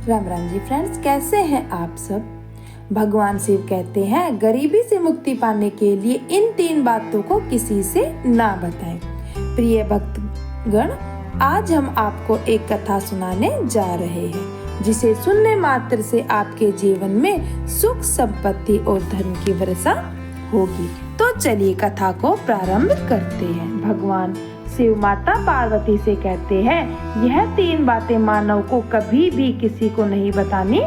Ram Ram ji friends, कैसे हैं आप सब। भगवान शिव कहते हैं गरीबी से मुक्ति पाने के लिए इन 3 बातों को किसी से ना बताएं। प्रिय भक्तगण, आज हम आपको एक कथा सुनाने जा रहे हैं जिसे सुनने मात्र से आपके जीवन में सुख संपत्ति और धन की वर्षा होगी। तो चलिए कथा को प्रारंभ करते हैं। भगवान शिव माता पार्वती से कहते हैं यह 3 बातें मानव को कभी भी किसी को नहीं बतानी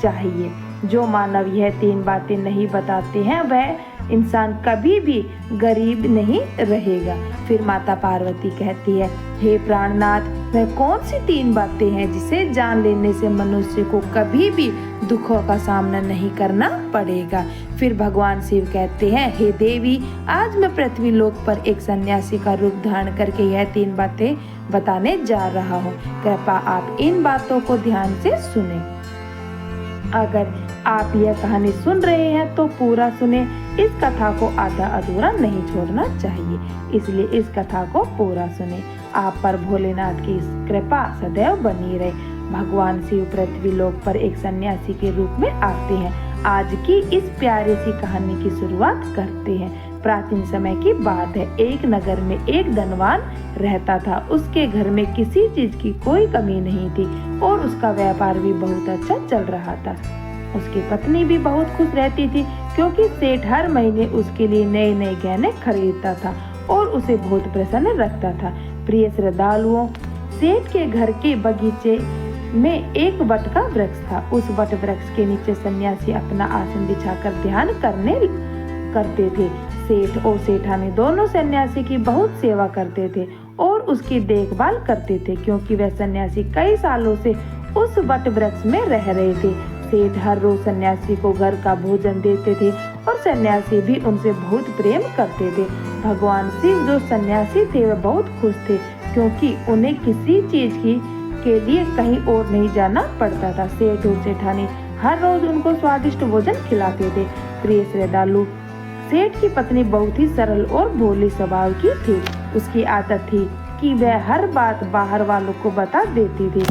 चाहिए। जो मानव यह 3 बातें नहीं बताते हैं वह इंसान कभी भी गरीब नहीं रहेगा। फिर माता पार्वती कहती है, हे प्राणनाथ, वह कौन सी 3 बातें हैं जिसे जान लेने से मनुष्य को कभी भी दुखों का सामना नहीं करना पड़ेगा। फिर भगवान शिव कहते हैं, हे देवी, आज मैं पृथ्वी लोक पर एक सन्यासी का रूप धारण करके यह 3 बातें बताने जा रहा हूँ। कृपया आप इन बातों को ध्यान से सुने। अगर आप यह कहानी सुन रहे हैं तो पूरा सुने। इस कथा को आधा अधूरा नहीं छोड़ना चाहिए, इसलिए इस कथा को पूरा सुने। आप पर भोलेनाथ की कृपा सदैव बनी रहे। भगवान शिव पृथ्वी लोक पर एक सन्यासी के रूप में आते हैं। आज की इस प्यारी सी कहानी की शुरुआत करते हैं। प्राचीन समय की बात है। एक नगर में एक धनवान रहता था। उसके घर में किसी चीज की कोई कमी नहीं थी और उसका व्यापार भी बहुत अच्छा चल रहा था। उसकी पत्नी भी बहुत खुश रहती थी क्योंकि सेठ हर महीने उसके लिए नए नए गहने खरीदता था और उसे बहुत प्रसन्न रखता था। प्रिय श्रद्धालुओं, सेठ के घर के बगीचे में एक वट का वृक्ष था। उस वट वृक्ष के नीचे सन्यासी अपना आसन बिछाकर ध्यान करते थे। सेठ और सेठानी दोनों सन्यासी की बहुत सेवा करते थे और उसकी देखभाल करते थे क्योंकि वह सन्यासी कई सालों से उस वट वृक्ष में रह रहे थे। सेठ हर रोज सन्यासी को घर का भोजन देते थे और सन्यासी भी उनसे बहुत प्रेम करते थे। भगवान शिव जो सन्यासी थे वह बहुत खुश थे क्योंकि उन्हें किसी चीज के लिए कहीं और नहीं जाना पड़ता था। सेठ और सेठानी हर रोज उनको स्वादिष्ट भोजन खिलाते थे। प्रिय श्रद्धालु, सेठ की पत्नी बहुत ही सरल और भोली स्वभाव की थी। उसकी आदत थी कि वह हर बात बाहर वालों को बता देती थी।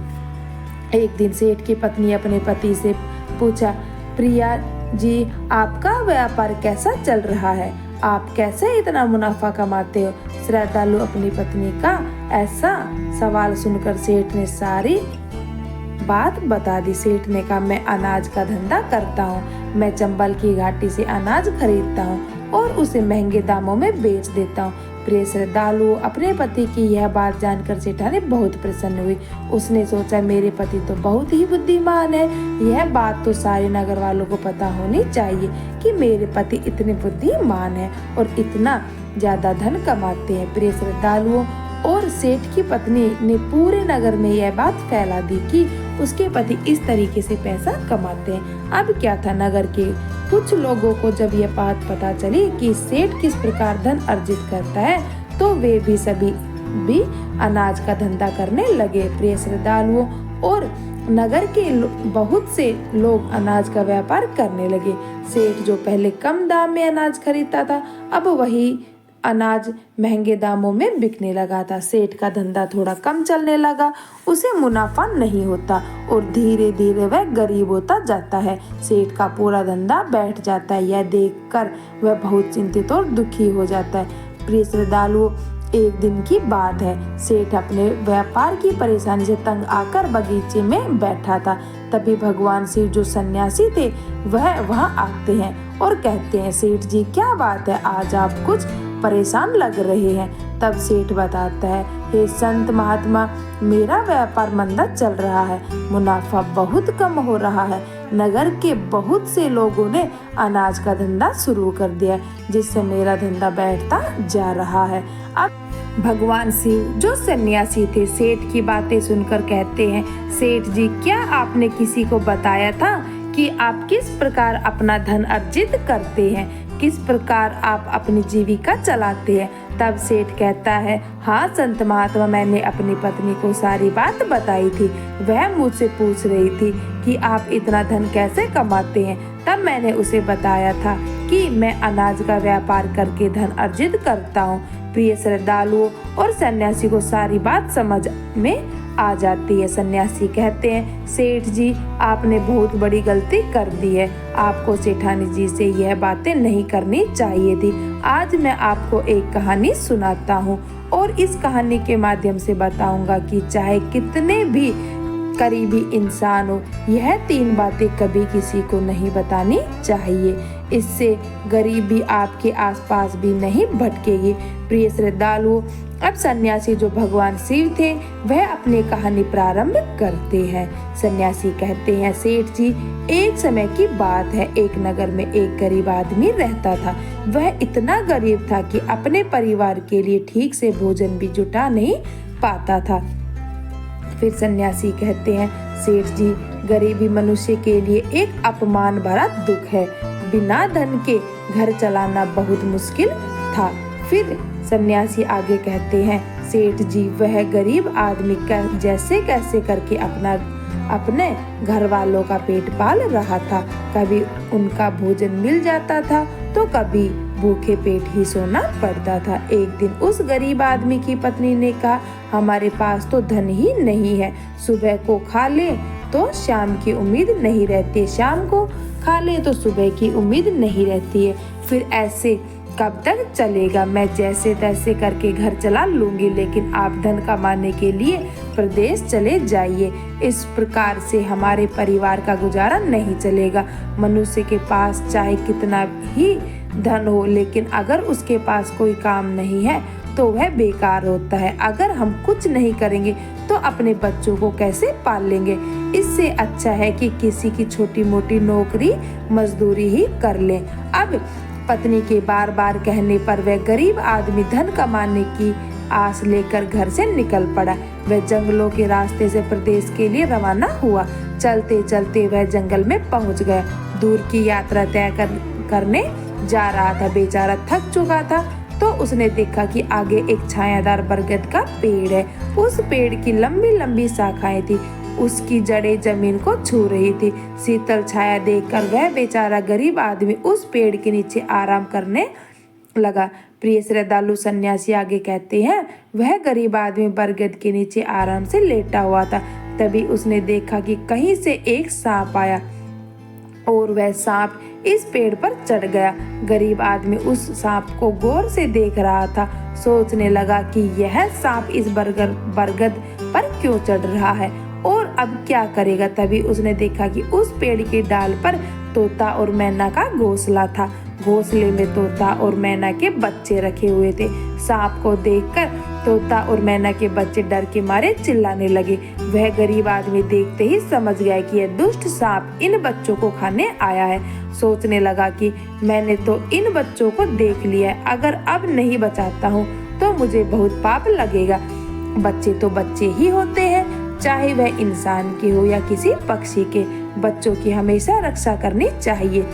एक दिन सेठ की पत्नी अपने पति से पूछा, प्रिया जी, आपका व्यापार कैसा चल रहा है? आप कैसे इतना मुनाफा कमाते हो? श्रद्धालु अपनी पत्नी का ऐसा सवाल सुनकर सेठ ने सारी बात बता दी। सेठ ने कहा, मैं अनाज का धंधा करता हूँ। मैं चंबल की घाटी से अनाज खरीदता हूँ और उसे महंगे दामों में बेच देता हूँ। प्रिय श्रद्धालु, अपने पति की यह बात जानकर सेठानी बहुत प्रसन्न हुई। उसने सोचा, मेरे पति तो बहुत ही बुद्धिमान है। यह बात तो सारे नगर वालों को पता होनी चाहिए कि मेरे पति इतने बुद्धिमान हैं और इतना ज्यादा धन कमाते हैं। प्रिय श्रद्धालुओं, और सेठ की पत्नी ने पूरे नगर में यह बात फैला दी कि उसके पति इस तरीके से पैसा कमाते हैं। अब क्या था, नगर के कुछ लोगों को जब यह बात पता चली कि सेठ किस प्रकार धन अर्जित करता है तो वे भी सभी भी अनाज का धंधा करने लगे। प्रिय श्रद्धालुओं, और नगर के बहुत से लोग अनाज का व्यापार करने लगे। सेठ जो पहले कम दाम में अनाज खरीदता था, अब वही अनाज महंगे दामों में बिकने लगा था। सेठ का धंधा थोड़ा कम चलने लगा, उसे मुनाफा नहीं होता और धीरे धीरे वह गरीब होता जाता है। सेठ का पूरा धंधा बैठ जाता है। यह देखकर वह बहुत चिंतित और दुखी हो जाता है। प्रिय श्रद्धालुओं, एक दिन की बात है। सेठ अपने व्यापार की परेशानी से तंग आकर बगीचे में बैठा था। तभी भगवान शिव जो सन्यासी थे वह वहां आते हैं और कहते हैं, सेठ जी, क्या बात है, आज आप कुछ परेशान लग रहे हैं। तब सेठ बताता है, हे संत महात्मा, मेरा व्यापार मंदा चल रहा है। मुनाफा बहुत कम हो रहा है। नगर के बहुत से लोगों ने अनाज का धंधा शुरू कर दिया जिससे मेरा धंधा बैठता जा रहा है। अब भगवान शिव जो सन्यासी थे सेठ की बातें सुनकर कहते हैं, सेठ जी, क्या आपने किसी को बताया था कि आप किस प्रकार अपना धन अर्जित करते हैं? किस प्रकार आप अपनी जीविका चलाते हैं? तब सेठ कहता है, हाँ संत महात्मा, मैंने अपनी पत्नी को सारी बात बताई थी। वह मुझसे पूछ रही थी कि आप इतना धन कैसे कमाते हैं। तब मैंने उसे बताया था कि मैं अनाज का व्यापार करके धन अर्जित करता हूँ। प्रिय श्रद्धालुओं और सन्यासी को सारी बात समझ में आ जाती है। सन्यासी कहते हैं, सेठ जी आपने बहुत बड़ी गलती कर दी है। आपको सेठानी जी से यह बातें नहीं करनी चाहिए थी। आज मैं आपको एक कहानी सुनाता हूँ और इस कहानी के माध्यम से बताऊंगा कि चाहे कितने भी करीबी इंसान हो, यह 3 बातें कभी किसी को नहीं बतानी चाहिए। इससे गरीबी आपके आसपास भी नहीं भटकेगी। प्रिय श्रद्धालुओं, अब सन्यासी जो भगवान शिव थे वह अपनी कहानी प्रारंभ करते हैं। सन्यासी कहते हैं, सेठ जी एक समय की बात है, एक नगर में एक गरीब आदमी रहता था। वह इतना गरीब था कि अपने परिवार के लिए ठीक से भोजन भी जुटा नहीं पाता था। फिर सन्यासी कहते हैं, सेठ जी गरीबी मनुष्य के लिए एक अपमान भरा दुख है। बिना धन के घर चलाना बहुत मुश्किल था। फिर सन्यासी आगे कहते हैं, सेठ जी वह गरीब आदमी जैसे कैसे करके अपने घर वालों का पेट पाल रहा था। कभी उनका भोजन मिल जाता था तो कभी भूखे पेट ही सोना पड़ता था। एक दिन उस गरीब आदमी की पत्नी ने कहा, हमारे पास तो धन ही नहीं है। सुबह को खा ले तो शाम की उम्मीद नहीं रहती, शाम को खा ले तो सुबह की उम्मीद नहीं रहती है। फिर ऐसे कब तक चलेगा? मैं जैसे तैसे करके घर चला लूंगी, लेकिन आप धन कमाने के लिए प्रदेश चले जाइए। इस प्रकार से हमारे परिवार का गुजारा नहीं चलेगा। मनुष्य के पास चाहे कितना ही धन हो, लेकिन अगर उसके पास कोई काम नहीं है तो वह बेकार होता है। अगर हम कुछ नहीं करेंगे तो अपने बच्चों को कैसे पाल लेंगे? इससे अच्छा है कि किसी की छोटी मोटी नौकरी मजदूरी ही कर लें। अब पत्नी के बार बार कहने पर वह गरीब आदमी धन कमाने की आस लेकर घर से निकल पड़ा। वह जंगलों के रास्ते से प्रदेश के लिए रवाना हुआ। चलते चलते वह जंगल में पहुंच गया। दूर की यात्रा तय करने जा रहा था। बेचारा थक चुका था तो उसने देखा कि आगे एक छायादार बरगद का पेड़ है। उस पेड़ की लंबी लंबी शाखाएं थी, उसकी जड़ें जमीन को छू रही थी। शीतल छाया देखकर वह बेचारा गरीब आदमी उस पेड़ के नीचे आराम करने लगा। प्रिय श्रद्धालु सन्यासी आगे कहते हैं, वह गरीब आदमी बरगद के नीचे आराम से लेटा हुआ था। तभी उसने देखा कि कहीं से एक सांप आया और वह सांप इस पेड़ पर चढ़ गया। गरीब आदमी उस सांप को गौर से देख रहा था। सोचने लगा कि यह सांप इस बरगद पर क्यों चढ़ रहा है और अब क्या करेगा। तभी उसने देखा कि उस पेड़ के डाल पर तोता और मैना का घोंसला था। घोंसले में तोता और मैना के बच्चे रखे हुए थे। सांप को देखकर तोता और मैना के बच्चे डर के मारे चिल्लाने लगे। वह गरीब आदमी देखते ही समझ गया कि यह दुष्ट सांप इन बच्चों को खाने आया है। सोचने लगा कि मैंने तो इन बच्चों को देख लिया है, अगर अब नहीं बचाता हूँ तो मुझे बहुत पाप लगेगा। बच्चे तो बच्चे ही होते हैं, चाहे वह इंसान के हो या किसी पक्षी के। बच्चों की हमेशा रक्षा करनी चाहिए।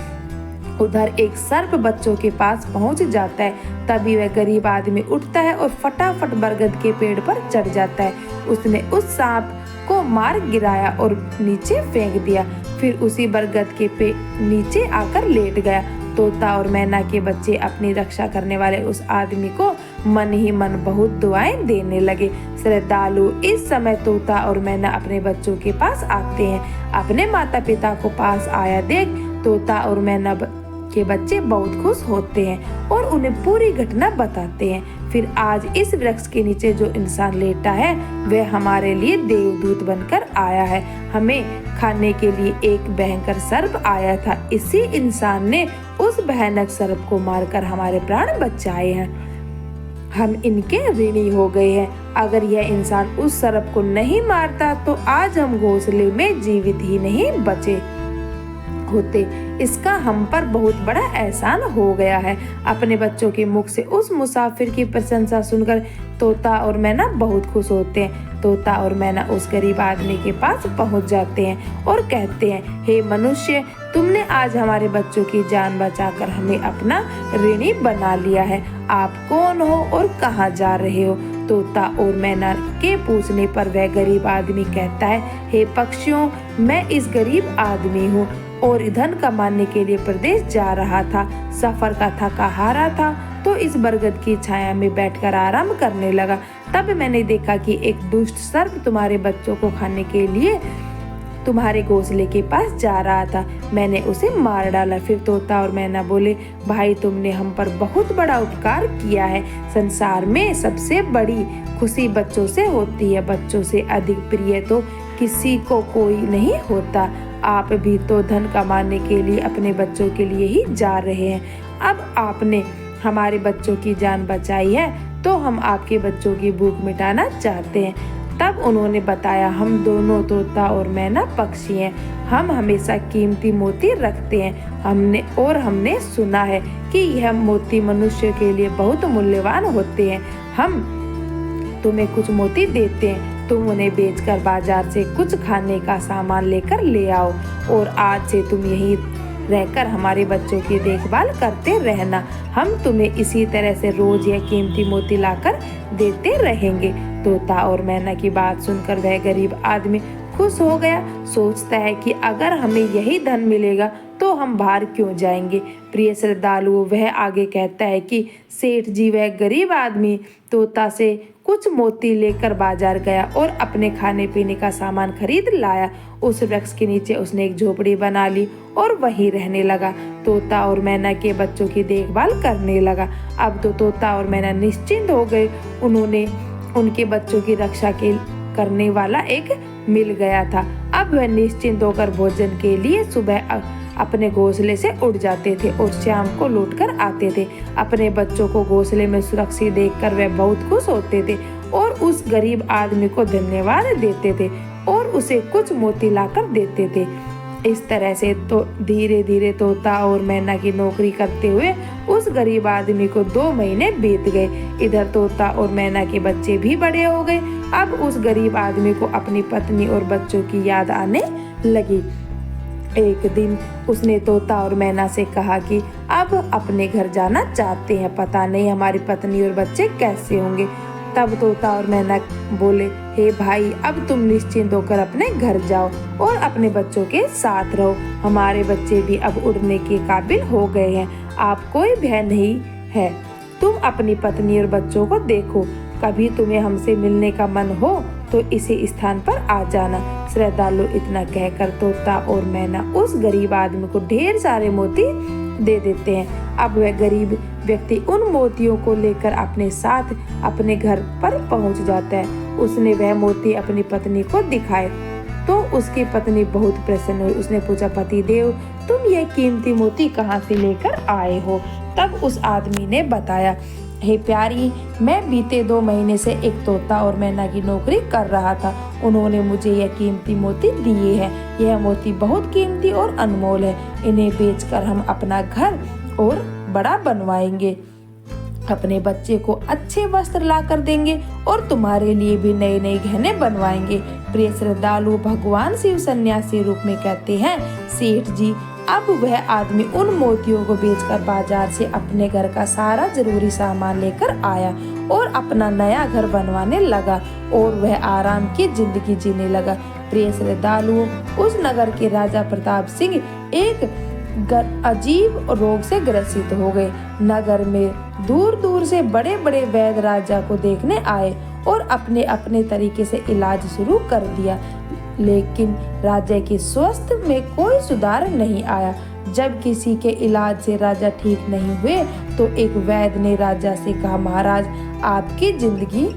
उधर एक सर्प बच्चों के पास पहुंच जाता है। तभी वह गरीब आदमी उठता है और फटाफट बरगद के पेड़ पर चढ़ जाता है। उसने उस सांप को मार गिराया और नीचे फेंक दिया। फिर उसी बरगद के नीचे आकर लेट गया। तोता और मैना के बच्चे अपनी रक्षा करने वाले उस आदमी को मन ही मन बहुत दुआएं देने लगे। श्रद्धालु इस समय तोता और मैना अपने बच्चों के पास आते हैं। अपने माता पिता को पास आया देख तोता और मैना के बच्चे बहुत खुश होते हैं और उन्हें पूरी घटना बताते हैं। फिर आज इस वृक्ष के नीचे जो इंसान लेटा है वह हमारे लिए देवदूत बनकर आया है। हमें खाने के लिए एक भयंकर सर्प आया था। इसी इंसान ने उस भयानक सर्प को मारकर हमारे प्राण बचाए हैं। हम इनके ऋणी हो गए हैं। अगर यह इंसान उस सर्प को नहीं मारता तो आज हम घोंसले में जीवित ही नहीं बचे होते। इसका हम पर बहुत बड़ा एहसान हो गया है। अपने बच्चों के मुख से उस मुसाफिर की प्रशंसा सुनकर तोता और मैना बहुत खुश होते हैं। तोता और मैना उस गरीब आदमी के पास पहुंच जाते हैं और कहते हैं, हे मनुष्य, तुमने आज हमारे बच्चों की जान बचाकर हमें अपना ऋणी बना लिया है। आप कौन हो और कहाँ जा रहे हो? तोता और मैना के पूछने पर वह गरीब आदमी कहता है, हे पक्षियों, मैं इस गरीब आदमी हूँ और धन कमाने के लिए प्रदेश जा रहा था। सफर का थका हारा था तो इस बरगद की छाया में बैठकर आराम करने लगा। तब मैंने देखा कि एक दुष्ट सर्प तुम्हारे बच्चों को खाने के लिए तुम्हारे घोंसले के पास जा रहा था। मैंने उसे मार डाला। फिर तोता और मैना बोले, भाई तुमने हम पर बहुत बड़ा उपकार किया है। संसार में सबसे बड़ी खुशी बच्चों से होती है। बच्चों से अधिक प्रिय तो किसी को कोई नहीं होता। आप भी तो धन कमाने के लिए अपने बच्चों के लिए ही जा रहे हैं। अब आपने हमारे बच्चों की जान बचाई है तो हम आपके बच्चों की भूख मिटाना चाहते हैं। तब उन्होंने बताया, हम दोनों तोता और मैना पक्षी हैं। हम हमेशा कीमती मोती रखते हैं। हमने सुना है कि यह मोती मनुष्य के लिए बहुत मूल्यवान होते हैं। हम तुम्हें कुछ मोती देते हैं, तुम उन्हें बेचकर बाजार से कुछ खाने का सामान लेकर ले आओ और आज से तुम यहीं रहकर हमारे बच्चों की देखभाल करते रहना। हम तुम्हें इसी तरह से रोज यह कीमती मोती लाकर देते रहेंगे। तोता और मैना की बात सुनकर वह गरीब आदमी खुश हो गया। सोचता है कि अगर हमें यही धन मिलेगा तो हम बाहर क्यों जाएंगे। प्रिय श्रद्धालुओं, वह आगे कहता है कि सेठ जी वह गरीब आदमी तोता से कुछ मोती लेकर बाजार गया और अपने खाने पीने का सामान खरीद लाया। उस वृक्ष के नीचे उसने एक झोपड़ी बना ली और वहीं रहने लगा। तोता और मैना के बच्चों की देखभाल करने लगा। अब तो तोता और मैना निश्चिंत हो गए। उन्होंने उनके बच्चों की रक्षा करने वाला एक मिल गया था। अब वह निश्चिंत होकर भोजन के लिए सुबह अपने घोंसले से उड़ जाते थे और शाम को लौटकर आते थे। अपने बच्चों को घोंसले में सुरक्षित देखकर वह बहुत खुश होते थे और उस गरीब आदमी को धन्यवाद देते थे और उसे कुछ मोती लाकर देते थे। इस तरह से तो धीरे धीरे तोता और मैना की नौकरी करते हुए उस गरीब आदमी को 2 महीने बीत गए। इधर तोता और मैना के बच्चे भी बड़े हो गए। अब उस गरीब आदमी को अपनी पत्नी और बच्चों की याद आने लगी। एक दिन उसने तोता और मैना से कहा कि अब अपने घर जाना चाहते हैं, पता नहीं हमारी पत्नी और बच्चे कैसे होंगे। तब तोता और मैना बोले, हे भाई, अब तुम निश्चिंत होकर अपने घर जाओ और अपने बच्चों के साथ रहो। हमारे बच्चे भी अब उड़ने के काबिल हो गए हैं। आप कोई भय नहीं है। तुम अपनी पत्नी और बच्चों को देखो। कभी तुम्हें हमसे मिलने का मन हो तो इसी स्थान पर आ जाना। श्रद्धालु इतना कहकर तोता और मैना उस गरीब आदमी को ढेर सारे मोती दे देते हैं। अब वह गरीब व्यक्ति उन मोतियों को लेकर अपने साथ अपने घर पर पहुंच जाता है। उसने वह मोती अपनी पत्नी को दिखाए तो उसकी पत्नी बहुत प्रसन्न हुई। उसने पूछा, पति देव, तुम ये कीमती मोती कहाँ से लेकर आए हो? तब उस आदमी ने बताया, हे प्यारी, मैं बीते 2 महीने से एक तोता और मैना की नौकरी कर रहा था। उन्होंने मुझे यह कीमती मोती दिए हैं। यह मोती बहुत कीमती और अनमोल है। इन्हें बेचकर हम अपना घर और बड़ा बनवाएंगे, अपने बच्चे को अच्छे वस्त्र ला कर देंगे और तुम्हारे लिए भी नए नए गहने बनवाएंगे। प्रिय श्रद्धालु, भगवान शिव सन्यासी रूप में कहते हैं, सेठ जी, अब वह आदमी उन मोतियों को बेचकर बाजार से अपने घर का सारा जरूरी सामान लेकर आया और अपना नया घर बनवाने लगा और वह आराम की जिंदगी जीने लगा। प्रिय श्रद्धालुओं, उस नगर के राजा प्रताप सिंह एक अजीब रोग से ग्रसित हो गए। नगर में दूर दूर से बड़े बड़े वैद्य राजा को देखने आए और अपने अपने तरीके से इलाज शुरू कर दिया, लेकिन राजा के स्वास्थ्य में कोई सुधार नहीं आया। जब किसी के इलाज से राजा ठीक नहीं हुए तो एक वैद्य ने राजा से कहा, महाराज, आपकी जिंदगी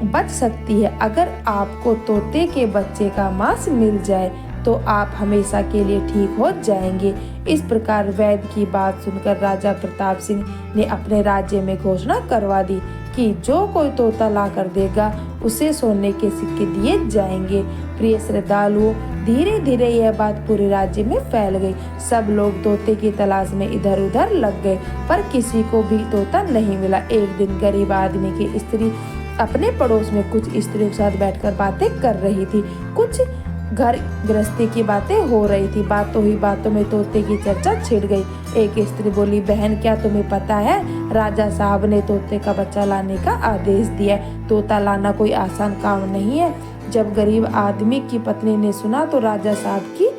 बच सकती है अगर आपको तोते के बच्चे का मांस मिल जाए तो आप हमेशा के लिए ठीक हो जाएंगे। इस प्रकार वैद्य की बात सुनकर राजा प्रताप सिंह ने अपने राज्य में घोषणा करवा दी कि जो कोई तोता ला कर देगा उसे सोने के सिक्के दिए जाएंगे। प्रिय श्रद्धालुओं, धीरे धीरे यह बात पूरे राज्य में फैल गई। सब लोग तोते की तलाश में इधर उधर लग गए, पर किसी को भी तोता नहीं मिला। एक दिन गरीब आदमी की स्त्री अपने पड़ोस में कुछ स्त्रियों के साथ बैठकर बातें कर रही थी। कुछ घर गृहस्थी की बातें हो रही थी। बातों ही बातों में तोते की चर्चा छिड़ गई। एक स्त्री बोली, बहन, क्या तुम्हें पता है, राजा साहब ने तोते का बच्चा लाने का आदेश दिया। तोता लाना कोई आसान काम नहीं है। जब गरीब आदमी की पत्नी ने सुना तो राजा साहब की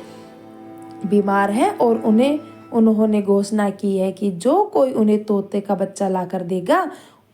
बीमार हैं और उन्हें उन्होंने घोषणा की है कि जो कोई उन्हें तोते का बच्चा लाकर देगा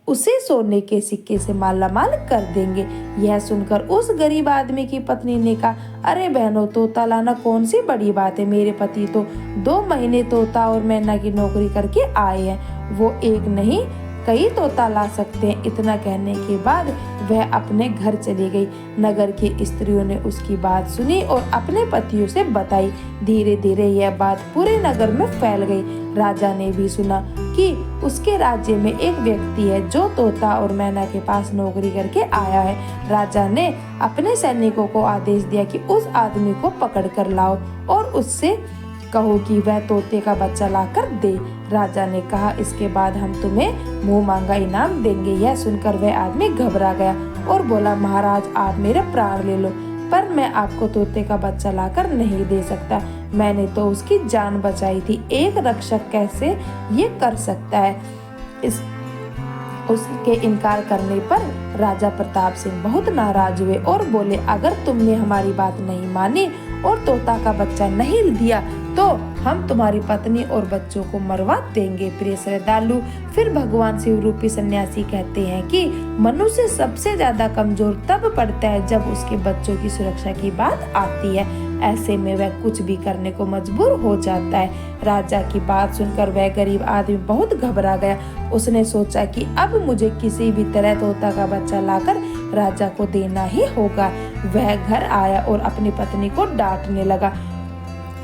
उसे सोने के सिक्के से मालामाल कर देंगे। यह सुनकर उस गरीब आदमी की पत्नी ने कहा, अरे बहनों, तोता लाना कौन सी बड़ी बात है। मेरे पति तो 2 महीने तोता और मैना की नौकरी करके आए हैं, वो एक नहीं कई तोता ला सकते हैं। इतना कहने के बाद वह अपने घर चली गई। नगर की स्त्रियों ने उसकी बात सुनी और अपने पतियों से बताई। धीरे धीरे यह बात पूरे नगर में फैल गई। राजा ने भी सुना कि उसके राज्य में एक व्यक्ति है जो तोता और मैना के पास नौकरी करके आया है। राजा ने अपने सैनिकों को आदेश दिया कि उस आदमी को पकड़ कर लाओ और उससे कहो कि वह तोते का बच्चा लाकर दे। राजा ने कहा, इसके बाद हम तुम्हें मुंह मांगा इनाम देंगे। यह सुनकर वह आदमी घबरा गया और बोला, महाराज, आप मेरे प्राण ले लो, पर मैं आपको तोते का बच्चा लाकर नहीं दे सकता। मैंने तो उसकी जान बचाई थी। एक रक्षक कैसे ये कर सकता है। उसके इनकार करने पर राजा प्रताप सिंह बहुत नाराज हुए और बोले, अगर तुमने हमारी बात नहीं मानी और तोता का बच्चा नहीं दिया तो हम तुम्हारी पत्नी और बच्चों को मरवा देंगे। प्रिय श्रद्धालु, फिर भगवान शिव रूपी सन्यासी कहते हैं कि मनुष्य सबसे ज्यादा कमजोर तब पड़ता है जब उसके बच्चों की सुरक्षा की बात आती है। ऐसे में वह कुछ भी करने को मजबूर हो जाता है। राजा की बात सुनकर वह गरीब आदमी बहुत घबरा गया। उसने सोचा कि अब मुझे किसी भी तरह तोता का बच्चा लाकर राजा को देना ही होगा। वह घर आया और अपनी पत्नी को डांटने लगा,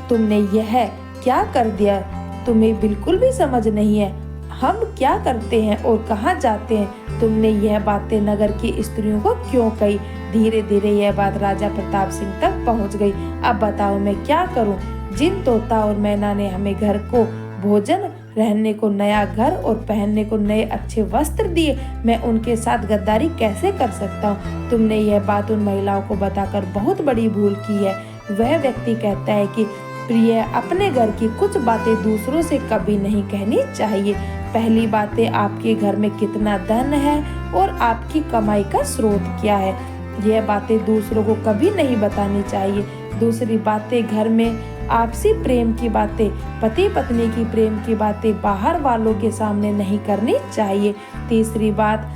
तुमने यह क्या कर दिया? तुम्हें बिल्कुल भी समझ नहीं है हम क्या करते हैं और कहाँ जाते हैं। तुमने यह बातें नगर की स्त्रियों को क्यों कही? धीरे धीरे यह बात राजा प्रताप सिंह तक पहुँच गई। अब बताओ मैं क्या करूँ? जिन तोता और मैना ने हमें घर को भोजन, रहने को नया घर और पहनने को नए अच्छे वस्त्र दिए, मैं उनके साथ गद्दारी कैसे कर सकता हूँ? तुमने यह बात उन महिलाओं को बताकर बहुत बड़ी भूल की है। वह व्यक्ति कहता है कि प्रिय, अपने घर की कुछ बातें दूसरों से कभी नहीं कहनी चाहिए। पहली बातें, आपके घर में कितना धन है और आपकी कमाई का स्रोत क्या है, यह बातें दूसरों को कभी नहीं बतानी चाहिए। दूसरी बातें, घर में आपसी प्रेम की बातें, पति पत्नी की प्रेम की बातें बाहर वालों के सामने नहीं करनी चाहिए। तीसरी बात,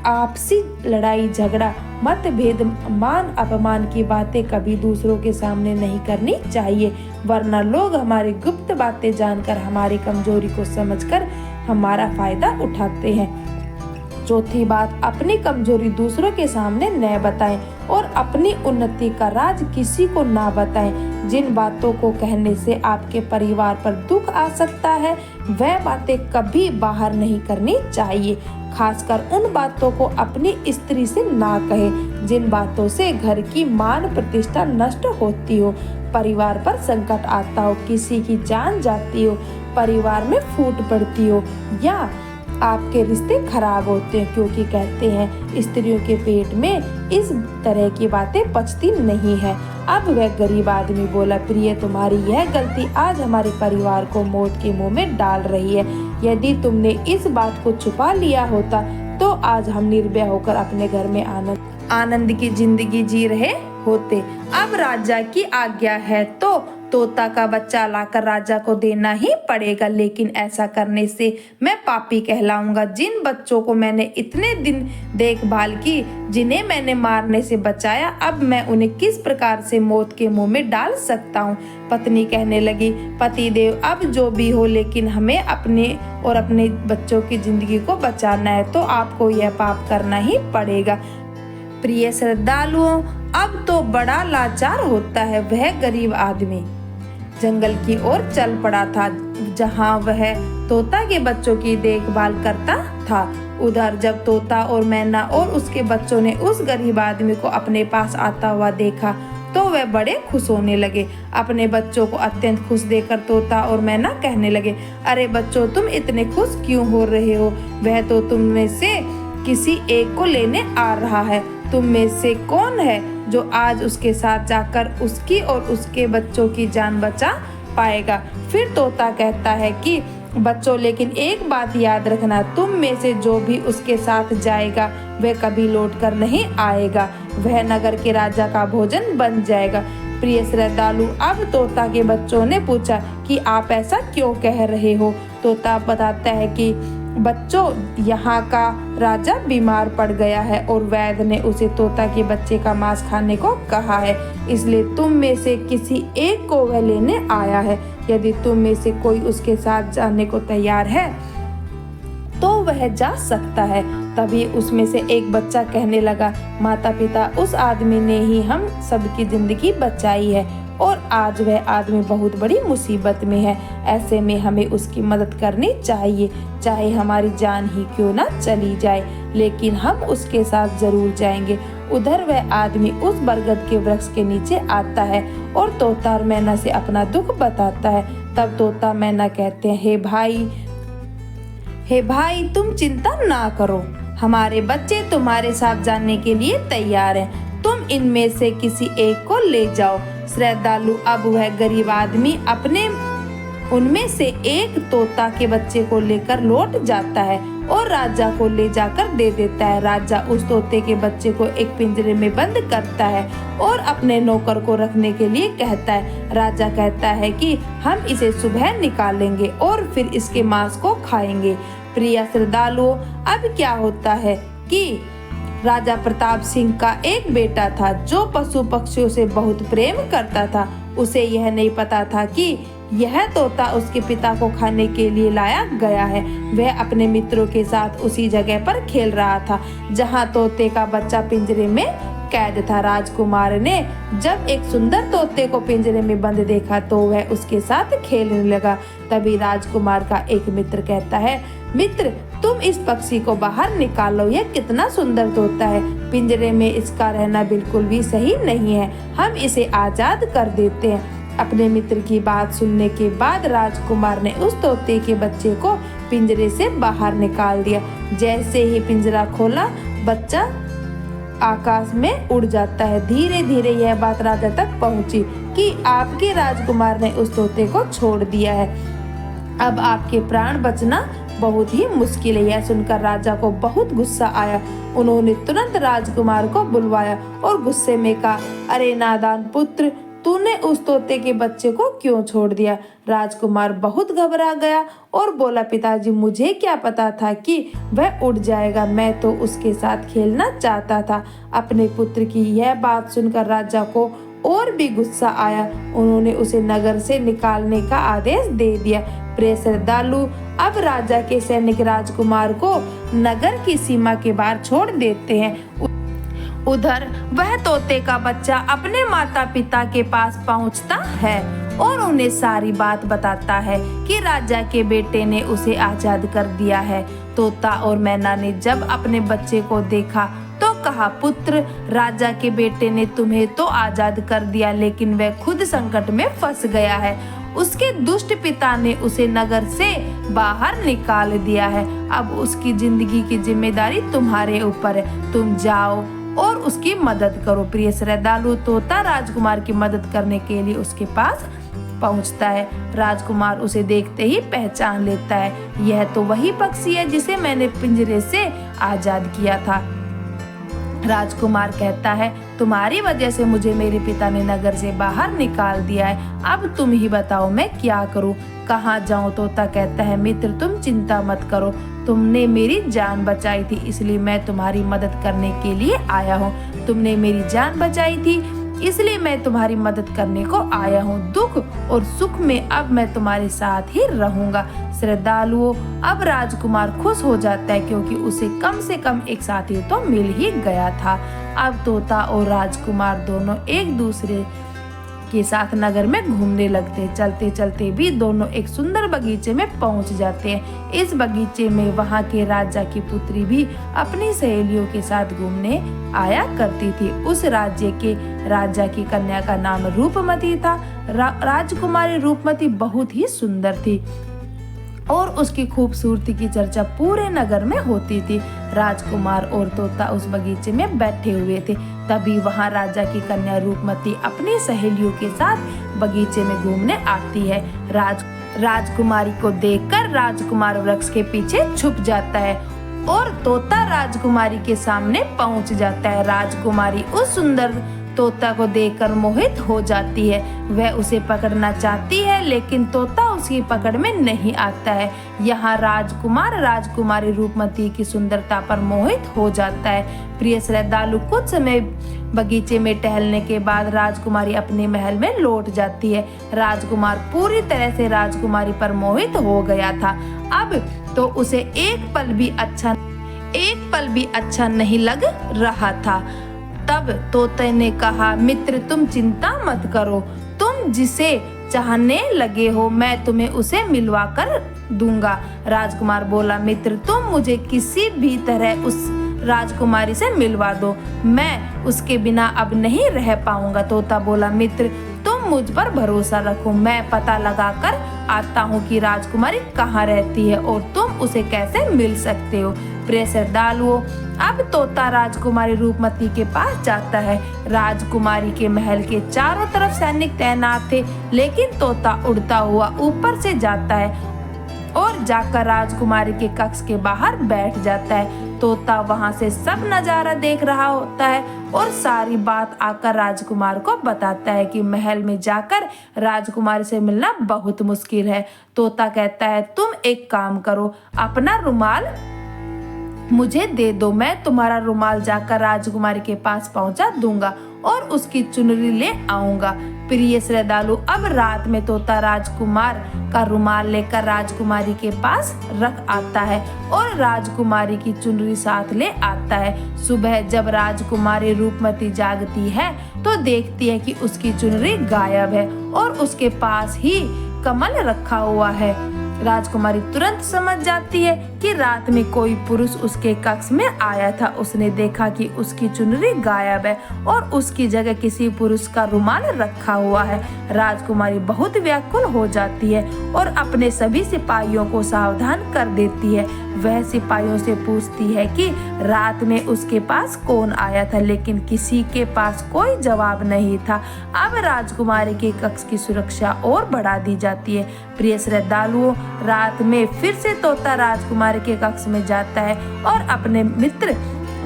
आपसी लड़ाई झगड़ा, मतभेद, मान अपमान की बातें कभी दूसरों के सामने नहीं करनी चाहिए, वरना लोग हमारी गुप्त बातें जानकर हमारी कमजोरी को समझकर हमारा फायदा उठाते हैं। चौथी बात, अपनी कमजोरी दूसरों के सामने न बताएं और अपनी उन्नति का राज किसी को ना बताएं। जिन बातों को कहने से आपके परिवार पर दुख आ सकता है, वह बातें कभी बाहर नहीं करनी चाहिए। खासकर उन बातों को अपनी स्त्री से ना कहें जिन बातों से घर की मान प्रतिष्ठा नष्ट होती हो, परिवार पर संकट आता हो, किसी की जान जाती हो, परिवार में फूट पड़ती हो या आपके रिश्ते खराब होते हैं, क्योंकि कहते हैं स्त्रियों के पेट में इस तरह की बातें पचती नहीं है। अब वह गरीब आदमी बोला, प्रिय, तुम्हारी यह गलती आज हमारे परिवार को मौत के मुंह में डाल रही है। यदि तुमने इस बात को छुपा लिया होता तो आज हम निर्भय होकर अपने घर में आनंद की जिंदगी जी रहे होते। अब राजा की आज्ञा है तो तोता का बच्चा लाकर राजा को देना ही पड़ेगा, लेकिन ऐसा करने से मैं पापी कहलाऊंगा। जिन बच्चों को मैंने इतने दिन देखभाल की, जिन्हें मैंने मारने से बचाया, अब मैं उन्हें किस प्रकार से मौत के मुंह में डाल सकता हूँ? पत्नी कहने लगी, पतिदेव, अब जो भी हो, लेकिन हमें अपने और अपने बच्चों की जिंदगी को बचाना है, तो आपको यह पाप करना ही पड़ेगा। प्रिय श्रद्धालुओं, अब तो बड़ा लाचार होता है वह गरीब आदमी जंगल की ओर चल पड़ा था, जहां वह तोता के बच्चों की देखभाल करता था। उधर जब तोता और मैना और उसके बच्चों ने उस गरीब आदमी को अपने पास आता हुआ देखा तो वह बड़े खुश होने लगे। अपने बच्चों को अत्यंत खुश देखकर तोता और मैना कहने लगे, अरे बच्चों, तुम इतने खुश क्यों हो रहे हो? वह तो तुम में से किसी एक को लेने आ रहा है। तुम में से कौन है जो आज उसके साथ जाकर उसकी और उसके बच्चों की जान बचा पाएगा? फिर तोता कहता है कि बच्चों, लेकिन एक बात याद रखना, तुम में से जो भी उसके साथ जाएगा वह कभी लौट कर नहीं आएगा, वह नगर के राजा का भोजन बन जाएगा। प्रिय श्रद्धालु, अब तोता के बच्चों ने पूछा कि आप ऐसा क्यों कह रहे हो। तोता बताता है कि बच्चों, यहाँ का राजा बीमार पड़ गया है और वैद्य ने उसे तोता के बच्चे का मांस खाने को कहा है, इसलिए तुम में से किसी एक को वह लेने आया है। यदि तुम में से कोई उसके साथ जाने को तैयार है तो वह जा सकता है। तभी उसमें से एक बच्चा कहने लगा, माता पिता, उस आदमी ने ही हम सबकी जिंदगी बचाई है और आज वह आदमी बहुत बड़ी मुसीबत में है। ऐसे में हमें उसकी मदद करनी चाहिए, चाहे हमारी जान ही क्यों ना चली जाए, लेकिन हम उसके साथ जरूर जाएंगे। उधर वह आदमी उस बरगद के वृक्ष के नीचे आता है और तोता और मैना से अपना दुख बताता है। तब तोता मैना कहते हैं, हे भाई, तुम चिंता ना करो, हमारे बच्चे तुम्हारे साथ जाने के लिए तैयार हैं। तुम इनमें से किसी एक को ले जाओ। श्रद्धालु, अब वह गरीब आदमी उनमें से एक तोता के बच्चे को लेकर लौट जाता है और राजा को ले जाकर दे देता है। राजा उस तोते के बच्चे को एक पिंजरे में बंद करता है और अपने नौकर को रखने के लिए कहता है। राजा कहता है कि हम इसे सुबह निकालेंगे और फिर इसके मांस को खाएंगे। प्रिय श्रद्धालुओं, अब क्या होता है कि राजा प्रताप सिंह का एक बेटा था जो पशु पक्षियों से बहुत प्रेम करता था। उसे यह नहीं पता था कि यह तोता उसके पिता को खाने के लिए लाया गया है। वह अपने मित्रों के साथ उसी जगह पर खेल रहा था जहां तोते का बच्चा पिंजरे में कैद था। राजकुमार ने जब एक सुंदर तोते को पिंजरे में बंद देखा तो वह उसके साथ खेलने लगा। तभी राजकुमार का एक मित्र कहता है, मित्र, तुम इस पक्षी को बाहर निकालो, यह कितना सुंदर तोता है। पिंजरे में इसका रहना बिल्कुल भी सही नहीं है, हम इसे आजाद कर देते हैं। अपने मित्र की बात सुनने के बाद राजकुमार ने उस तोते के बच्चे को पिंजरे से बाहर निकाल दिया। जैसे ही पिंजरा खोला, बच्चा आकाश में उड़ जाता है। धीरे धीरे यह बात राजा तक पहुंची कि आपके राजकुमार ने उस तोते को छोड़ दिया है, अब आपके प्राण बचना बहुत ही मुश्किल है। यह सुनकर राजा को बहुत गुस्सा आया। उन्होंने तुरंत राजकुमार को बुलवाया और गुस्से में कहा, अरे नादान पुत्र, तूने उस तोते के बच्चे को क्यों छोड़ दिया। राजकुमार बहुत घबरा गया और बोला, पिताजी, मुझे क्या पता था कि वह उड़ जाएगा, मैं तो उसके साथ खेलना चाहता था। अपने पुत्र की यह बात सुनकर राजा को और भी गुस्सा आया। उन्होंने उसे नगर से निकालने का आदेश दे दिया। प्रिय श्रद्धालु, अब राजा के सैनिक राजकुमार को नगर की सीमा के बाहर छोड़ देते हैं। उधर वह तोते का बच्चा अपने माता पिता के पास पहुंचता है और उन्हें सारी बात बताता है कि राजा के बेटे ने उसे आजाद कर दिया है। तोता और मैना ने जब अपने बच्चे को देखा तो कहा, पुत्र, राजा के बेटे ने तुम्हें तो आजाद कर दिया, लेकिन वह खुद संकट में फंस गया है। उसके दुष्ट पिता ने उसे नगर से बाहर निकाल दिया है। अब उसकी जिंदगी की जिम्मेदारी तुम्हारे ऊपर है। तुम जाओ और उसकी मदद करो। प्रिय श्रद्धालु, तोता राजकुमार की मदद करने के लिए उसके पास पहुंचता है। राजकुमार उसे देखते ही पहचान लेता है, यह तो वही पक्षी है जिसे मैंने पिंजरे से आजाद किया था। राजकुमार कहता है, तुम्हारी वजह से मुझे मेरे पिता ने नगर से बाहर निकाल दिया है, अब तुम ही बताओ मैं क्या करूं, कहाँ जाऊं। तोता कहता है, मित्र, तुम चिंता मत करो, तुमने मेरी जान बचाई थी, इसलिए मैं तुम्हारी मदद करने के लिए आया हूँ। तुमने मेरी जान बचाई थी, इसलिए मैं तुम्हारी मदद करने को आया हूँ। दुख और सुख में अब मैं तुम्हारे साथ ही रहूंगा। श्रद्धालुओं, अब राजकुमार खुश हो जाता है क्योंकि उसे कम से कम एक साथी तो मिल ही गया था। अब तोता और राजकुमार दोनों एक दूसरे के साथ नगर में घूमने लगते। चलते चलते भी दोनों एक सुंदर बगीचे में पहुंच जाते हैं। इस बगीचे में वहां के राजा की पुत्री भी अपनी सहेलियों के साथ घूमने आया करती थी। उस राज्य के राजा की कन्या का नाम रूपमती था। राजकुमारी रूपमती बहुत ही सुंदर थी और उसकी खूबसूरती की चर्चा पूरे नगर में होती थी। राजकुमार और तोता उस बगीचे में बैठे हुए थे। तभी वहां राजा की कन्या रूपमती अपनी सहेलियों के साथ बगीचे में घूमने आती है। राजकुमारी को देखकर राजकुमार वृक्ष के पीछे छुप जाता है और तोता राजकुमारी के सामने पहुंच जाता है। राजकुमारी उस सुंदर तोता को देखकर मोहित हो जाती है। वह उसे पकड़ना चाहती है लेकिन तोता उसकी पकड़ में नहीं आता है। यहाँ राजकुमार राजकुमारी रूपमती की सुंदरता पर मोहित हो जाता है। प्रिय श्रद्धालु, कुछ समय बगीचे में टहलने के बाद राजकुमारी अपने महल में लौट जाती है। राजकुमार पूरी तरह से राजकुमारी पर मोहित हो गया था। अब तो उसे एक पल भी अच्छा नहीं लग रहा था। तब तोते ने कहा, मित्र तुम चिंता मत करो, तुम जिसे चाहने लगे हो मैं तुम्हें उसे मिलवा कर दूंगा। राजकुमार बोला, मित्र तुम मुझे किसी भी तरह उस राजकुमारी से मिलवा दो, मैं उसके बिना अब नहीं रह पाऊंगा। तोता बोला, मित्र तुम मुझ पर भरोसा रखो, मैं पता लगा कर आता हूँ कि राजकुमारी कहाँ रहती है और तुम उसे कैसे मिल सकते हो। प्रिय श्रद्धालुओं, अब तोता राजकुमारी रूपमती के पास जाता है। राजकुमारी के महल के चारों तरफ सैनिक तैनात थे, लेकिन तोता उड़ता हुआ ऊपर से जाता है और जाकर राजकुमारी के कक्ष के बाहर बैठ जाता है। तोता वहां से सब नजारा देख रहा होता है और सारी बात आकर राजकुमार को बताता है कि महल में जाकर राजकुमारी से मिलना बहुत मुश्किल है। तोता कहता है, तुम एक काम करो, अपना रुमाल मुझे दे दो, मैं तुम्हारा रुमाल जाकर राजकुमारी के पास पहुंचा दूंगा और उसकी चुनरी ले आऊंगा। प्रिय श्रद्धालु, अब रात में तोता राजकुमार का रुमाल लेकर राजकुमारी के पास रख आता है और राजकुमारी की चुनरी साथ ले आता है। सुबह जब राजकुमारी रूपमती जागती है तो देखती है कि उसकी चुनरी गायब है और उसके पास ही कमल रखा हुआ है। राजकुमारी तुरंत समझ जाती है कि रात में कोई पुरुष उसके कक्ष में आया था। उसने देखा कि उसकी चुनरी गायब है और उसकी जगह किसी पुरुष का रुमाल रखा हुआ है। राजकुमारी बहुत व्याकुल हो जाती है और अपने सभी सिपाहियों को सावधान कर देती है। वह सिपाहियों से पूछती है कि रात में उसके पास कौन आया था, लेकिन किसी के पास कोई जवाब नहीं था। अब राजकुमारी के कक्ष की सुरक्षा और बढ़ा दी जाती है। प्रिय श्रद्धालुओं, रात में फिर से तोता राजकुमारी के कक्ष में जाता है और अपने मित्र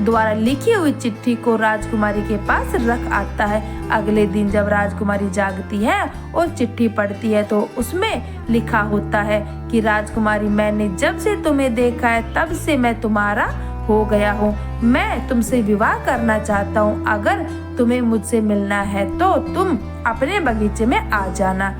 द्वारा लिखी हुई चिट्ठी को राजकुमारी के पास रख आता है। अगले दिन जब राजकुमारी जागती है और चिट्ठी पढ़ती है तो उसमें लिखा होता है कि राजकुमारी, मैंने जब से तुम्हें देखा है तब से मैं तुम्हारा हो गया हूँ। मैं तुमसे विवाह करना चाहता हूँ। अगर तुम्हें मुझसे मिलना है तो तुम अपने बगीचे में आ जाना,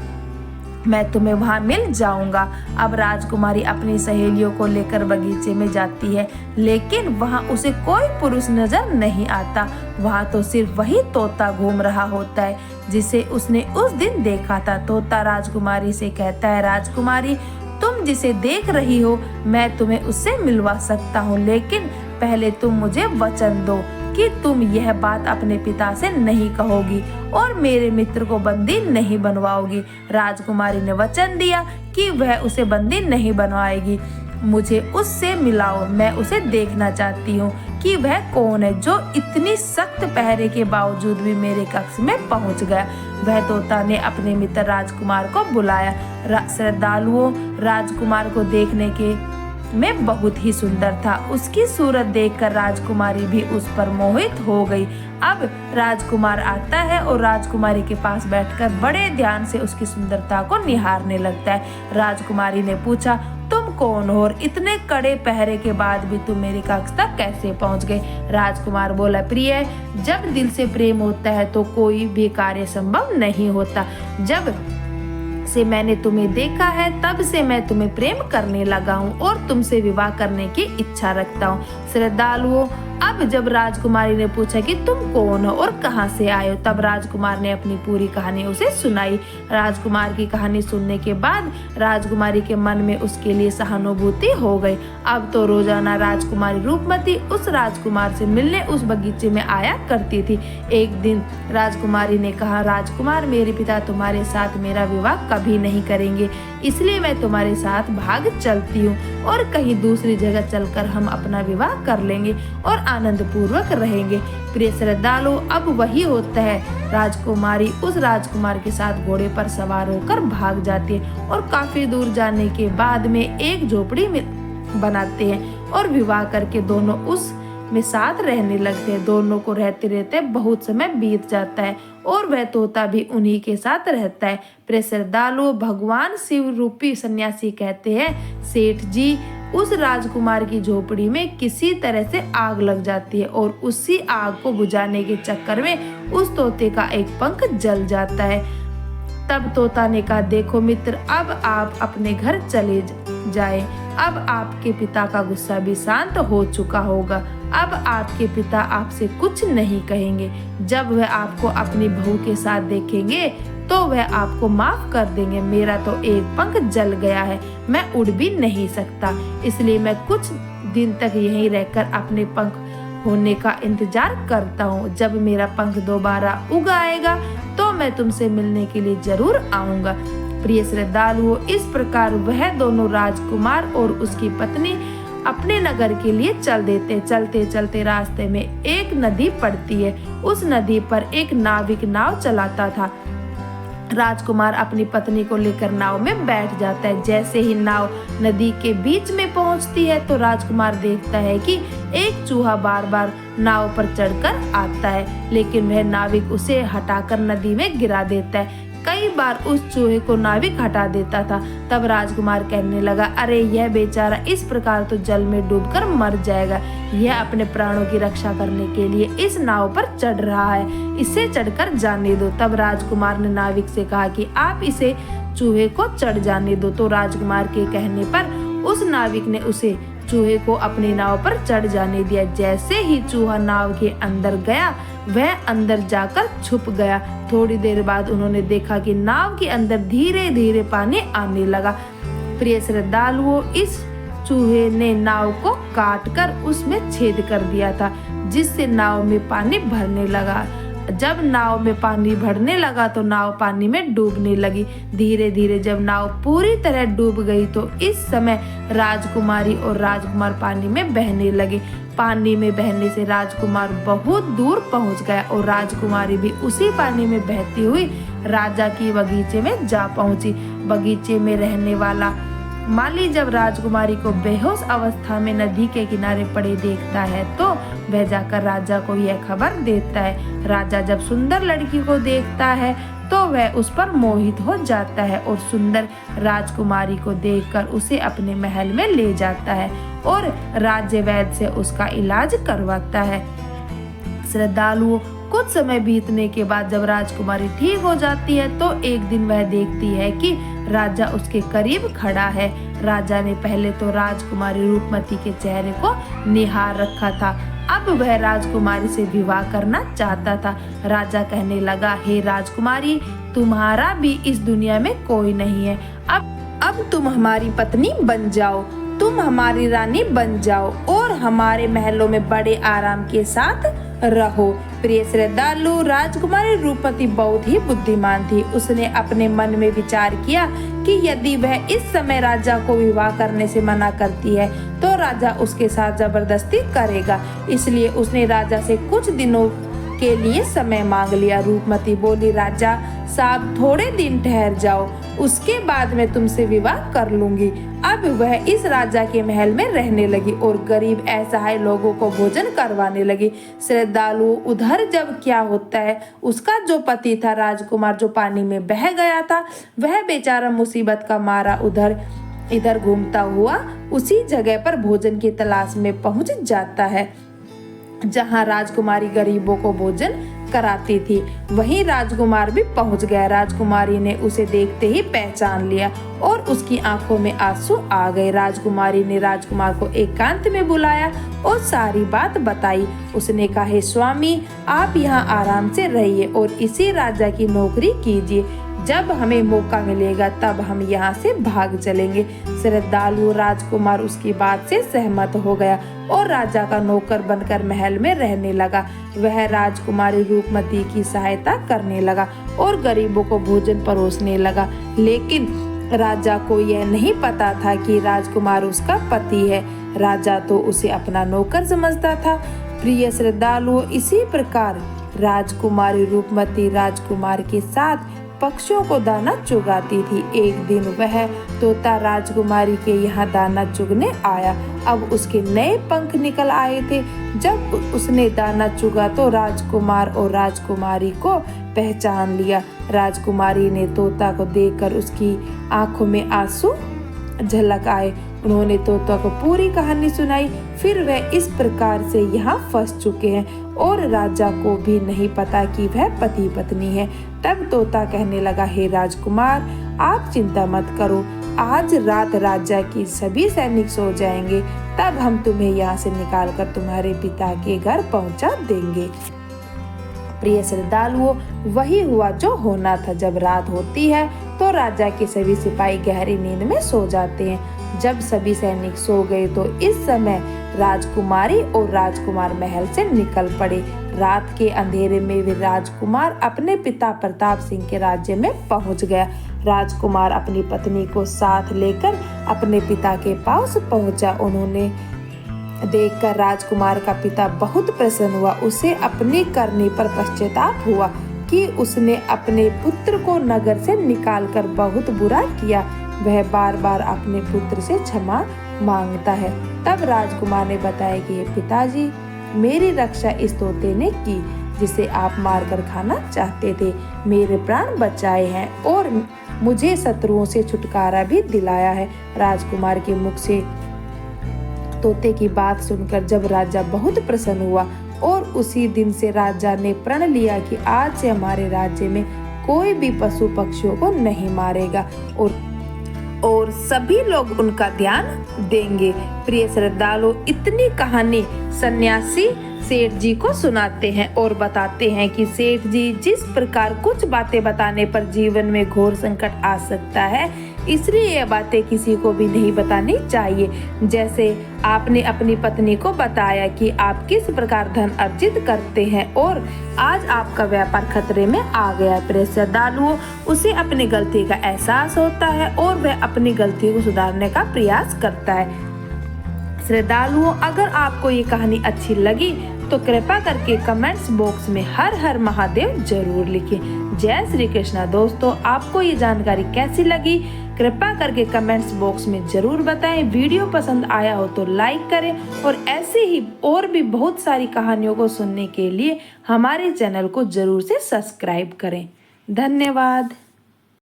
मैं तुम्हें वहां मिल जाऊंगा। अब राजकुमारी अपनी सहेलियों को लेकर बगीचे में जाती है, लेकिन वहां उसे कोई पुरुष नजर नहीं आता। वहां तो सिर्फ वही तोता घूम रहा होता है जिसे उसने उस दिन देखा था। तोता राजकुमारी से कहता है, राजकुमारी तुम जिसे देख रही हो मैं तुम्हें उससे मिलवा सकता हूँ, लेकिन पहले तुम मुझे वचन दो कि तुम यह बात अपने पिता से नहीं कहोगी और मेरे मित्र को बंदी नहीं बनवाओगी। राजकुमारी ने वचन दिया कि वह उसे बंदी नहीं बनवाएगी। मुझे उससे मिलाओ, मैं उसे देखना चाहती हूँ कि वह कौन है जो इतनी सख्त पहरे के बावजूद भी मेरे कक्ष में पहुँच गया। वह तोता ने अपने मित्र राजकुमार को बुलाया। श्रद्धालुओं, राजकुमार को देखने के में बहुत ही सुंदर था। उसकी सूरत देखकर राजकुमारी भी उस पर मोहित हो गई। अब राजकुमार आता है और राजकुमारी के पास बैठकर बड़े ध्यान से उसकी सुंदरता को निहारने लगता है। राजकुमारी ने पूछा, तुम कौन हो और इतने कड़े पहरे के बाद भी तुम मेरे कक्ष तक कैसे पहुंच गए? राजकुमार बोला, प्रिय, जब दिल से प्रेम होता है तो कोई भी कार्य संभव नहीं होता। जब से मैंने तुम्हें देखा है तब से मैं तुम्हें प्रेम करने लगा हूँ और तुमसे विवाह करने की इच्छा रखता हूँ। श्रद्धालुओं, अब जब राजकुमारी ने पूछा कि तुम कौन हो और कहाँ से आए हो, तब राजकुमार ने अपनी पूरी कहानी उसे सुनाई। राजकुमार की कहानी सुनने के बाद राजकुमारी के मन में उसके लिए सहानुभूति हो गई। अब तो रोजाना राजकुमारी रूपमती उस राजकुमार से मिलने उस बगीचे में आया करती थी। एक दिन राजकुमारी ने कहा, राजकुमार, मेरे पिता तुम्हारे साथ मेरा विवाह कभी नहीं करेंगे, इसलिए मैं तुम्हारे साथ भाग चलती हूँ और कहीं दूसरी जगह चलकर हम अपना विवाह कर लेंगे और आनंद पूर्वक रहेंगे। प्रिय श्रद्धालु, अब वही होता है। राजकुमारी उस राजकुमार के साथ घोड़े पर सवार होकर भाग जाती है और काफी दूर जाने के बाद में एक झोपड़ी में बनाते हैं और विवाह करके दोनों उस में साथ रहने लगते हैं। दोनों को रहते रहते बहुत समय बीत जाता है और वह तोता भी उन्हीं के साथ रहता है। प्रिय श्रद्धालुओं, भगवान शिव रूपी सन्यासी कहते हैं, सेठ जी, उस राजकुमार की झोपड़ी में किसी तरह से आग लग जाती है और उसी आग को बुझाने के चक्कर में उस तोते का एक पंख जल जाता है। तब तोता ने कहा, देखो मित्र, अब आप अपने घर चले जाएं। अब आपके पिता का गुस्सा भी शांत हो चुका होगा। अब आपके पिता आपसे कुछ नहीं कहेंगे। जब वह आपको अपनी बहू के साथ देखेंगे तो वह आपको माफ कर देंगे। मेरा तो एक पंख जल गया है, मैं उड़ भी नहीं सकता, इसलिए मैं कुछ दिन तक यहीं रहकर अपने पंख होने का इंतजार करता हूँ। जब मेरा पंख दोबारा उग आएगा तो मैं तुमसे मिलने के लिए जरूर आऊंगा। प्रिय श्रद्धालुओं, इस प्रकार वह दोनों राजकुमार और उसकी पत्नी अपने नगर के लिए चल देते। चलते चलते रास्ते में एक नदी पड़ती है। उस नदी पर एक नाविक नाव चलाता था। राजकुमार अपनी पत्नी को लेकर नाव में बैठ जाता है। जैसे ही नाव नदी के बीच में पहुंचती है तो राजकुमार देखता है कि एक चूहा बार बार नाव पर चढ़कर आता है, लेकिन वह नाविक उसे हटाकर नदी में गिरा देता है। कई बार उस चूहे को नाविक हटा देता था। तब राजकुमार कहने लगा, अरे यह बेचारा इस प्रकार तो जल में डूबकर मर जाएगा। यह अपने प्राणों की रक्षा करने के लिए इस नाव पर चढ़ रहा है, इसे चढ़कर जाने दो। तब राजकुमार ने नाविक से कहा कि आप इसे चूहे को चढ़ जाने दो। तो राजकुमार के कहने पर उस नाविक ने उसे चूहे को अपनी नाव पर चढ़ जाने दिया। जैसे ही चूहा नाव के अंदर गया, वह अंदर जाकर छुप गया। थोड़ी देर बाद उन्होंने देखा कि नाव के अंदर धीरे धीरे पानी आने लगा। प्रिय श्रद्धालुओं, इस चूहे ने नाव को काटकर उसमें छेद कर दिया था, जिससे नाव में पानी भरने लगा। जब नाव में पानी भरने लगा तो नाव पानी में डूबने लगी। धीरे धीरे जब नाव पूरी तरह डूब गई तो इस समय राजकुमारी और राजकुमार पानी में बहने लगे। पानी में बहने से राजकुमार बहुत दूर पहुंच गया और राजकुमारी भी उसी पानी में बहती हुई राजा की बगीचे में जा पहुंची। बगीचे में रहने वाला माली जब राजकुमारी को बेहोश अवस्था में नदी के किनारे पड़े देखता है तो वह जाकर राजा को यह खबर देता है। राजा जब सुंदर लड़की को देखता है तो वह उस पर मोहित हो जाता है और सुंदर राजकुमारी को देखकर उसे अपने महल में ले जाता है और राज्य वैद्य से उसका इलाज करवाता है। श्रद्धालुओं, कुछ समय बीतने के बाद जब राजकुमारी ठीक हो जाती है तो एक दिन वह देखती है कि राजा उसके करीब खड़ा है। राजा ने पहले तो राजकुमारी रूपमती के चेहरे को निहार रखा था, अब वह राजकुमारी से विवाह करना चाहता था। राजा कहने लगा, हे राजकुमारी, तुम्हारा भी इस दुनिया में कोई नहीं है। अब तुम हमारी पत्नी बन जाओ, तुम हमारी रानी बन जाओ और हमारे महलों में बड़े आराम के साथ रहो। प्रिय श्रद्धालु, राजकुमारी रूपमती बहुत ही बुद्धिमान थी। उसने अपने मन में विचार किया कि यदि वह इस समय राजा को विवाह करने से मना करती है तो राजा उसके साथ जबरदस्ती करेगा। इसलिए उसने राजा से कुछ दिनों के लिए समय मांग लिया। रूपमती बोली, राजा साहब, थोड़े दिन ठहर जाओ, उसके बाद मैं तुमसे विवाह कर लूंगी। अब वह इस राजा के महल में रहने लगी और गरीब असहाय लोगों को भोजन करवाने लगी। श्रद्धालु, उधर जब क्या होता है, उसका जो पति था राजकुमार जो पानी में बह गया था, वह बेचारा मुसीबत का मारा उधर इधर घूमता हुआ उसी जगह पर भोजन की तलाश में पहुंच जाता है जहां राजकुमारी गरीबों को भोजन कराती थी। वहीं राजकुमार भी पहुंच गया। राजकुमारी ने उसे देखते ही पहचान लिया और उसकी आंखों में आंसू आ गए। राजकुमारी ने राजकुमार को एकांत में बुलाया और सारी बात बताई। उसने कहा, हे स्वामी, आप यहाँ आराम से रहिए और इसी राजा की नौकरी कीजिए। जब हमें मौका मिलेगा तब हम यहाँ से भाग चलेंगे। श्रद्धालु राजकुमार उसकी बात से सहमत हो गया और राजा का नौकर बनकर महल में रहने लगा। वह राजकुमारी रूपमती की सहायता करने लगा और गरीबों को भोजन परोसने लगा। लेकिन राजा को यह नहीं पता था कि राजकुमार उसका पति है। राजा तो उसे अपना नौकर समझता था। प्रिय श्रद्धालु, इसी प्रकार राजकुमारी रूपमती राजकुमार के साथ पक्षियों को दाना चुगाती थी। एक दिन वह तोता राजकुमारी के यहाँ दाना चुगने आया। अब उसके नए पंख निकल आए थे। जब उसने दाना चुगा तो राजकुमार और राजकुमारी को पहचान लिया। राजकुमारी ने तोता को देखकर उसकी आंखों में आंसू झलक आए। उन्होंने तोता को पूरी कहानी सुनाई। फिर वह इस प्रकार से यहाँ फंस चुके हैं और राजा को भी नहीं पता कि वह पति पत्नी है। तब तोता कहने लगा, हे राजकुमार, आप चिंता मत करो, आज रात राजा की सभी सैनिक सो जाएंगे, तब हम तुम्हें यहाँ से निकालकर तुम्हारे पिता के घर पहुँचा देंगे। प्रिय श्रद्धालुओं, वही हुआ जो होना था। जब रात होती है तो राजा के सभी सिपाही गहरी नींद में सो जाते हैं। जब सभी सैनिक सो गए तो इस समय राजकुमारी और राजकुमार महल से निकल पड़े। रात के अंधेरे में वे राजकुमार अपने पिता प्रताप सिंह के राज्य में पहुंच गया। राजकुमार अपनी पत्नी को साथ लेकर अपने पिता के पास पहुंचा। उन्होंने देखकर राजकुमार का पिता बहुत प्रसन्न हुआ। उसे अपनी करनी पर पश्चाताप हुआ कि उसने अपने पुत्र को नगर से निकालकर बहुत बुरा किया। वह बार बार अपने पुत्र से क्षमा मांगता है। तब राजकुमार ने बताया कि पिताजी, मेरी रक्षा इस तोते ने की जिसे आप मारकर खाना चाहते थे। मेरे प्राण बचाए हैं और मुझे शत्रुओं से छुटकारा भी दिलाया है। राजकुमार के मुख से तोते की बात सुनकर जब राजा बहुत प्रसन्न हुआ और उसी दिन से राजा ने प्रण लिया कि आज से हमारे राज्य में कोई भी पशु पक्षियों को नहीं मारेगा और सभी लोग उनका ध्यान देंगे। प्रिय श्रद्धालुओं, इतनी कहानी सन्यासी सेठ जी को सुनाते हैं और बताते हैं कि सेठ जी जिस प्रकार कुछ बातें बताने पर जीवन में घोर संकट आ सकता है, इसलिए ये बातें किसी को भी नहीं बतानी चाहिए। जैसे आपने अपनी पत्नी को बताया कि आप किस प्रकार धन अर्जित करते हैं और आज आपका व्यापार खतरे में आ गया है। प्रिय श्रद्धालुओं, उसे अपनी गलती का एहसास होता है और वह अपनी गलती को सुधारने का प्रयास करता है। श्रद्धालुओं, अगर आपको ये कहानी अच्छी लगी तो कृपया करके कमेंट्स बॉक्स में हर हर महादेव जरूर लिखें। जय श्री कृष्णा। दोस्तों, आपको ये जानकारी कैसी लगी कृपया करके कमेंट्स बॉक्स में जरूर बताएं। वीडियो पसंद आया हो तो लाइक करें और ऐसे ही और भी बहुत सारी कहानियों को सुनने के लिए हमारे चैनल को जरूर से सब्सक्राइब करें। धन्यवाद।